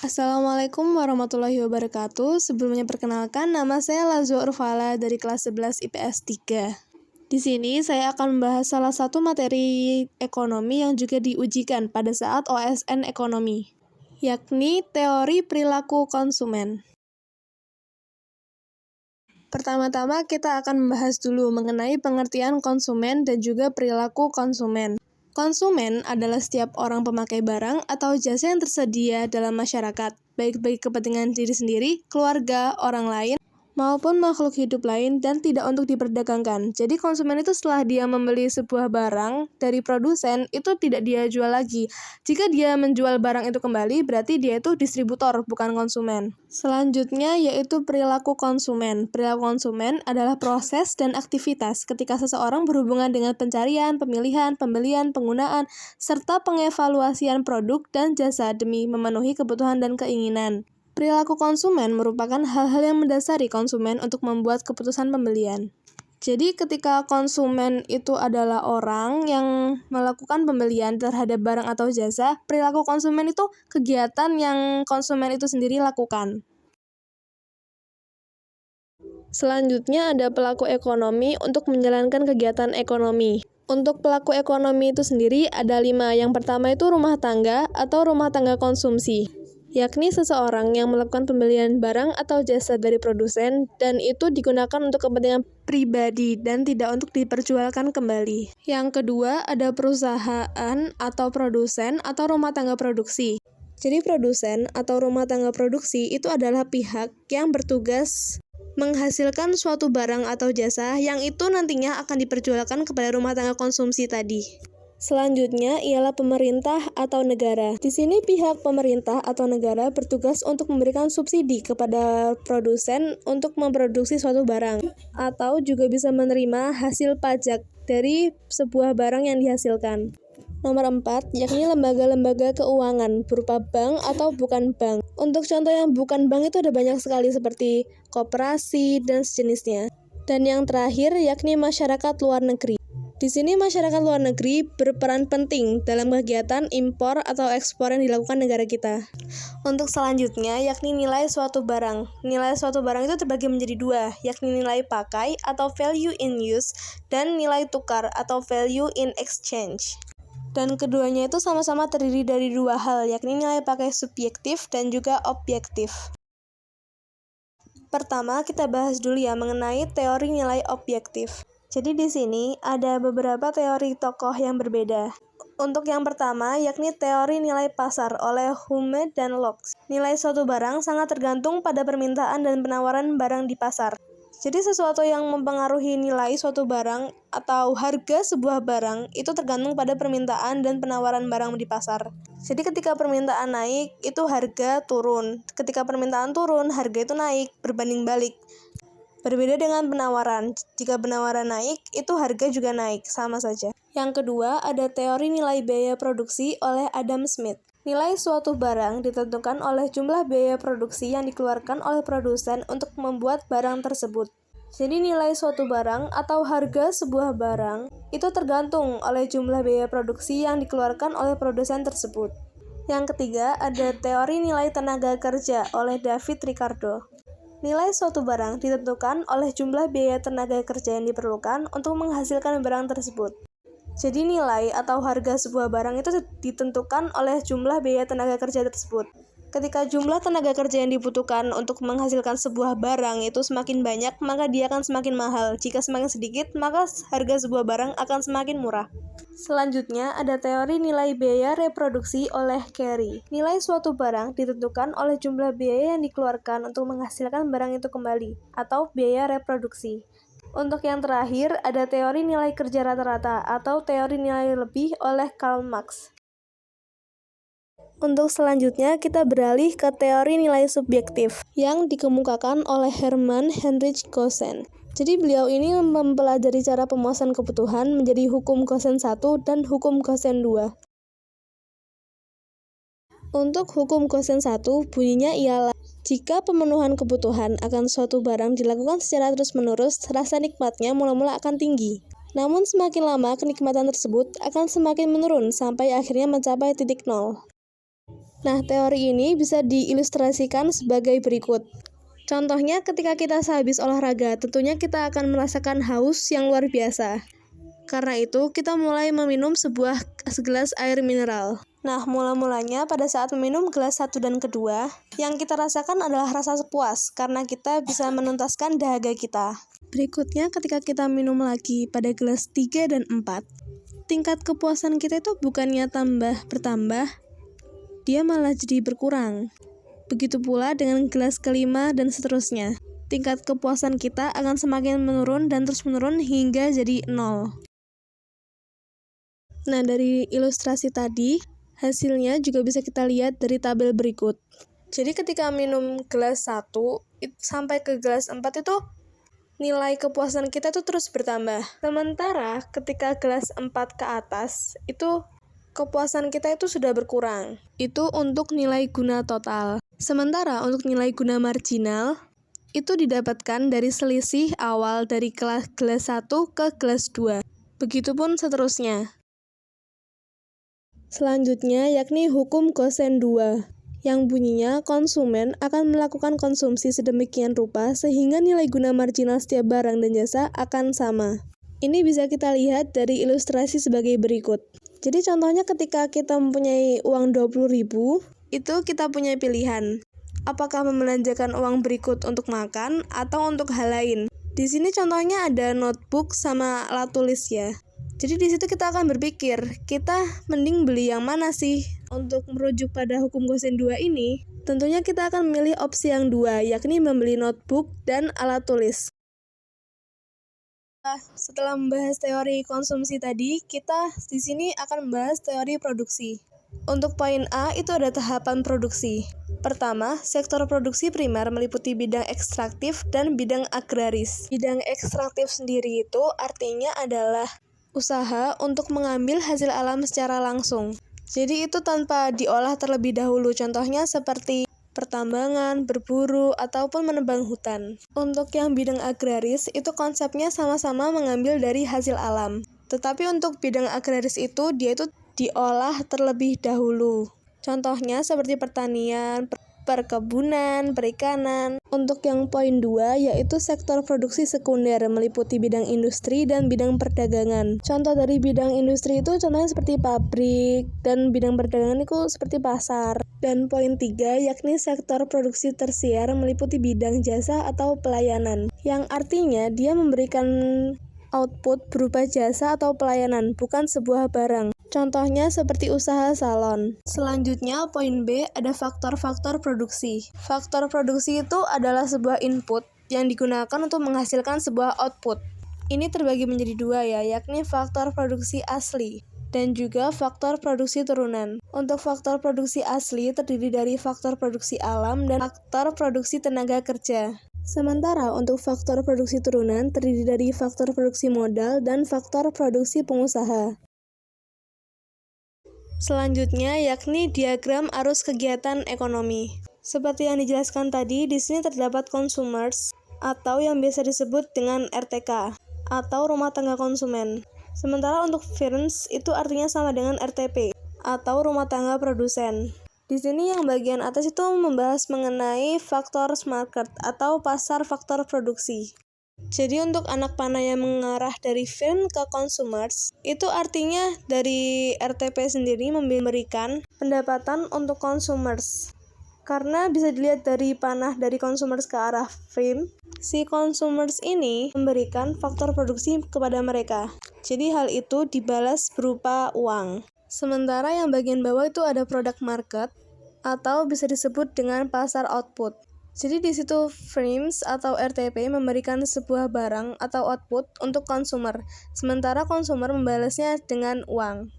Assalamualaikum warahmatullahi wabarakatuh. Sebelumnya perkenalkan, nama saya Lazwa Urfala dari kelas 11 IPS 3. Di sini saya akan membahas salah satu materi ekonomi yang juga diujikan pada saat OSN ekonomi, yakni teori perilaku konsumen. Pertama-tama kita akan membahas dulu mengenai pengertian konsumen dan juga perilaku konsumen. Konsumen adalah setiap orang pemakai barang atau jasa yang tersedia dalam masyarakat, baik bagi kepentingan diri sendiri, keluarga, orang lain, maupun makhluk hidup lain dan tidak untuk diperdagangkan. Jadi konsumen itu setelah dia membeli sebuah barang dari produsen, itu tidak dia jual lagi. Jika dia menjual barang itu kembali, berarti dia itu distributor, bukan konsumen. Selanjutnya yaitu perilaku konsumen. Perilaku konsumen adalah proses dan aktivitas ketika seseorang berhubungan dengan pencarian, pemilihan, pembelian, penggunaan, serta pengevaluasian produk dan jasa demi memenuhi kebutuhan dan keinginan. Perilaku konsumen merupakan hal-hal yang mendasari konsumen untuk membuat keputusan pembelian. Jadi ketika konsumen itu adalah orang yang melakukan pembelian terhadap barang atau jasa, perilaku konsumen itu kegiatan yang konsumen itu sendiri lakukan. Selanjutnya ada pelaku ekonomi untuk menjalankan kegiatan ekonomi. Untuk pelaku ekonomi itu sendiri ada 5. Yang pertama itu rumah tangga atau rumah tangga konsumsi, yakni seseorang yang melakukan pembelian barang atau jasa dari produsen dan itu digunakan untuk kepentingan pribadi dan tidak untuk diperjualkan kembali. Yang kedua ada perusahaan atau produsen atau rumah tangga produksi. Jadi produsen atau rumah tangga produksi itu adalah pihak yang bertugas menghasilkan suatu barang atau jasa yang itu nantinya akan diperjualkan kepada rumah tangga konsumsi tadi. Selanjutnya ialah pemerintah atau negara. Di sini pihak pemerintah atau negara bertugas untuk memberikan subsidi kepada produsen untuk memproduksi suatu barang, atau juga bisa menerima hasil pajak dari sebuah barang yang dihasilkan. Nomor 4, yakni lembaga-lembaga keuangan berupa bank atau bukan bank. Untuk contoh yang bukan bank itu ada banyak sekali seperti koperasi dan sejenisnya. Dan yang terakhir yakni masyarakat luar negeri. Di sini masyarakat luar negeri berperan penting dalam kegiatan impor atau ekspor yang dilakukan negara kita. Untuk selanjutnya yakni nilai suatu barang. Nilai suatu barang itu terbagi menjadi 2, yakni nilai pakai atau value in use dan nilai tukar atau value in exchange. Dan keduanya itu sama-sama terdiri dari 2 hal, yakni nilai pakai subjektif dan juga objektif. Pertama, kita bahas dulu ya mengenai teori nilai objektif. Jadi di sini ada beberapa teori tokoh yang berbeda. Untuk yang pertama, yakni teori nilai pasar oleh Hume dan Locke. Nilai suatu barang sangat tergantung pada permintaan dan penawaran barang di pasar. Jadi sesuatu yang mempengaruhi nilai suatu barang atau harga sebuah barang itu tergantung pada permintaan dan penawaran barang di pasar. Jadi ketika permintaan naik, itu harga turun. Ketika permintaan turun, harga itu naik, berbanding balik. Berbeda dengan penawaran. Jika penawaran naik, itu harga juga naik, sama saja. Yang kedua, ada teori nilai biaya produksi oleh Adam Smith. Nilai suatu barang ditentukan oleh jumlah biaya produksi yang dikeluarkan oleh produsen untuk membuat barang tersebut. Jadi nilai suatu barang atau harga sebuah barang itu tergantung oleh jumlah biaya produksi yang dikeluarkan oleh produsen tersebut. Yang ketiga, ada teori nilai tenaga kerja oleh David Ricardo. Nilai suatu barang ditentukan oleh jumlah biaya tenaga kerja yang diperlukan untuk menghasilkan barang tersebut. Jadi nilai atau harga sebuah barang itu ditentukan oleh jumlah biaya tenaga kerja tersebut. Ketika jumlah tenaga kerja yang dibutuhkan untuk menghasilkan sebuah barang itu semakin banyak, maka dia akan semakin mahal. Jika semakin sedikit, maka harga sebuah barang akan semakin murah. Selanjutnya, ada teori nilai biaya reproduksi oleh Carey. Nilai suatu barang ditentukan oleh jumlah biaya yang dikeluarkan untuk menghasilkan barang itu kembali, atau biaya reproduksi. Untuk yang terakhir, ada teori nilai kerja rata-rata atau teori nilai lebih oleh Karl Marx. Untuk selanjutnya, kita beralih ke teori nilai subjektif yang dikemukakan oleh Hermann Heinrich Gosen. Jadi beliau ini mempelajari cara pemuasan kebutuhan menjadi hukum Gosen 1 dan hukum Gosen 2. Untuk hukum Gosen 1, bunyinya ialah jika pemenuhan kebutuhan akan suatu barang dilakukan secara terus-menerus, rasa nikmatnya mula-mula akan tinggi. Namun semakin lama kenikmatan tersebut akan semakin menurun sampai akhirnya mencapai titik nol. Nah, teori ini bisa diilustrasikan sebagai berikut. Contohnya ketika kita sehabis olahraga, tentunya kita akan merasakan haus yang luar biasa. Karena itu, kita mulai meminum segelas air mineral. Nah, mula-mulanya pada saat meminum gelas 1 dan kedua, yang kita rasakan adalah rasa puas, karena kita bisa menuntaskan dahaga kita. Berikutnya, ketika kita minum lagi pada gelas 3 dan 4, tingkat kepuasan kita itu bukannya bertambah, dia malah jadi berkurang. Begitu pula dengan gelas kelima dan seterusnya. Tingkat kepuasan kita akan semakin menurun dan terus menurun hingga jadi 0. Nah, dari ilustrasi tadi, hasilnya juga bisa kita lihat dari tabel berikut. Jadi ketika minum gelas 1 sampai ke gelas 4 itu nilai kepuasan kita tuh terus bertambah. Sementara ketika gelas 4 ke atas, itu kepuasan kita itu sudah berkurang. Itu untuk nilai guna total. Sementara untuk nilai guna marginal, itu didapatkan dari selisih awal dari gelas 1 ke gelas 2. Begitupun seterusnya. Selanjutnya yakni hukum Gosen 2, yang bunyinya konsumen akan melakukan konsumsi sedemikian rupa sehingga nilai guna marginal setiap barang dan jasa akan sama. Ini bisa kita lihat dari ilustrasi sebagai berikut. Jadi contohnya ketika kita mempunyai uang 20.000, itu kita punya pilihan. Apakah membelanjakan uang berikut untuk makan atau untuk hal lain? Di sini contohnya ada notebook sama alat tulis ya. Jadi di situ kita akan berpikir, kita mending beli yang mana sih? Untuk merujuk pada hukum Gosen 2 ini, tentunya kita akan memilih opsi yang 2, yakni membeli notebook dan alat tulis. Setelah membahas teori konsumsi tadi, kita di sini akan membahas teori produksi. Untuk poin A, itu ada tahapan produksi. Pertama, sektor produksi primer meliputi bidang ekstraktif dan bidang agraris. Bidang ekstraktif sendiri itu artinya adalah usaha untuk mengambil hasil alam secara langsung. Jadi itu tanpa diolah terlebih dahulu, contohnya seperti pertambangan, berburu, ataupun menebang hutan. Untuk yang bidang agraris, itu konsepnya sama-sama mengambil dari hasil alam. Tetapi untuk bidang agraris itu, dia itu diolah terlebih dahulu. Contohnya seperti pertanian, perkebunan, perikanan. Untuk yang poin 2, yaitu sektor produksi sekunder, meliputi bidang industri dan bidang perdagangan. Contoh dari bidang industri itu contohnya seperti pabrik, dan bidang perdagangan itu seperti pasar. Dan poin 3, yakni sektor produksi tersier, meliputi bidang jasa atau pelayanan, yang artinya dia memberikan output berupa jasa atau pelayanan, bukan sebuah barang. Contohnya seperti usaha salon. Selanjutnya, poin B, ada faktor-faktor produksi. Faktor produksi itu adalah sebuah input yang digunakan untuk menghasilkan sebuah output. Ini terbagi menjadi 2 ya, yakni faktor produksi asli dan juga faktor produksi turunan. Untuk faktor produksi asli terdiri dari faktor produksi alam dan faktor produksi tenaga kerja. Sementara untuk faktor produksi turunan terdiri dari faktor produksi modal dan faktor produksi pengusaha. Selanjutnya yakni diagram arus kegiatan ekonomi. Seperti yang dijelaskan tadi, di sini terdapat consumers atau yang biasa disebut dengan RTK atau rumah tangga konsumen. Sementara untuk firms itu artinya sama dengan RTP atau rumah tangga produsen. Di sini yang bagian atas itu membahas mengenai faktor market atau pasar faktor produksi. Jadi untuk anak panah yang mengarah dari firm ke consumers, itu artinya dari RTP sendiri memberikan pendapatan untuk consumers. Karena bisa dilihat dari panah dari consumers ke arah firm, si consumers ini memberikan faktor produksi kepada mereka. Jadi hal itu dibalas berupa uang. Sementara yang bagian bawah itu ada product market atau bisa disebut dengan pasar output. Jadi di situ firms atau RTP memberikan sebuah barang atau output untuk consumer, sementara consumer membalasnya dengan uang.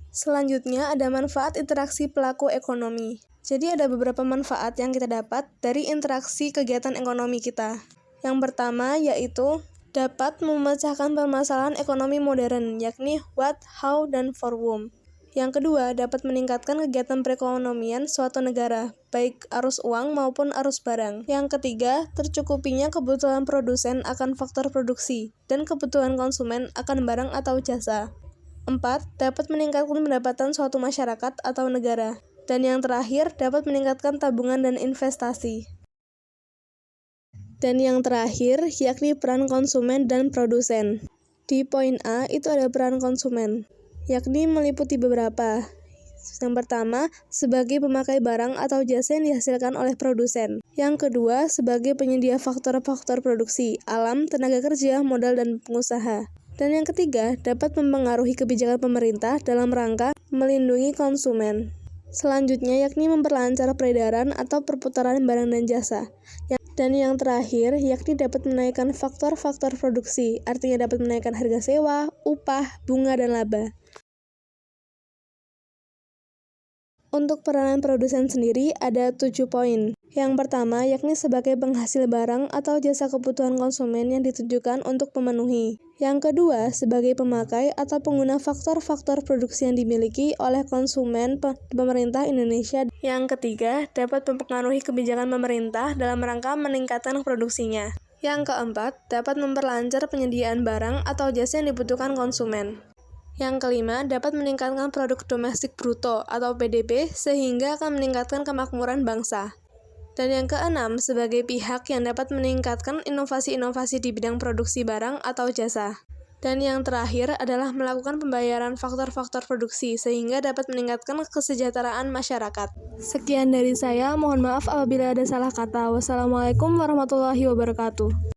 Selanjutnya ada manfaat interaksi pelaku ekonomi. Jadi ada beberapa manfaat yang kita dapat dari interaksi kegiatan ekonomi kita. Yang pertama yaitu dapat memecahkan permasalahan ekonomi modern, yakni what, how, dan for whom. Yang kedua, dapat meningkatkan kegiatan perekonomian suatu negara, baik arus uang maupun arus barang. Yang ketiga, tercukupinya kebutuhan produsen akan faktor produksi, dan kebutuhan konsumen akan barang atau jasa. 4. Dapat meningkatkan pendapatan suatu masyarakat atau negara. Dan yang terakhir, dapat meningkatkan tabungan dan investasi. Dan yang terakhir, yakni peran konsumen dan produsen. Di poin A, itu ada peran konsumen, yakni meliputi beberapa. Yang pertama, sebagai pemakai barang atau jasa yang dihasilkan oleh produsen. Yang kedua, sebagai penyedia faktor-faktor produksi, alam, tenaga kerja, modal, dan pengusaha. Dan yang ketiga, dapat mempengaruhi kebijakan pemerintah dalam rangka melindungi konsumen. Selanjutnya, yakni memperlancar peredaran atau perputaran barang dan jasa. Dan yang terakhir, yakni dapat menaikkan faktor-faktor produksi, artinya dapat menaikkan harga sewa, upah, bunga, dan laba. Untuk peranan produsen sendiri ada 7 poin. Yang pertama, yakni sebagai penghasil barang atau jasa kebutuhan konsumen yang ditujukan untuk memenuhi. Yang kedua, sebagai pemakai atau pengguna faktor-faktor produksi yang dimiliki oleh konsumen pemerintah Indonesia. Yang ketiga, dapat mempengaruhi kebijakan pemerintah dalam rangka meningkatkan produksinya. Yang keempat, dapat memperlancar penyediaan barang atau jasa yang dibutuhkan konsumen. Yang kelima, dapat meningkatkan produk domestik bruto atau PDB sehingga akan meningkatkan kemakmuran bangsa. Dan yang keenam, sebagai pihak yang dapat meningkatkan inovasi-inovasi di bidang produksi barang atau jasa. Dan yang terakhir adalah melakukan pembayaran faktor-faktor produksi sehingga dapat meningkatkan kesejahteraan masyarakat. Sekian dari saya, mohon maaf apabila ada salah kata. Wassalamualaikum warahmatullahi wabarakatuh.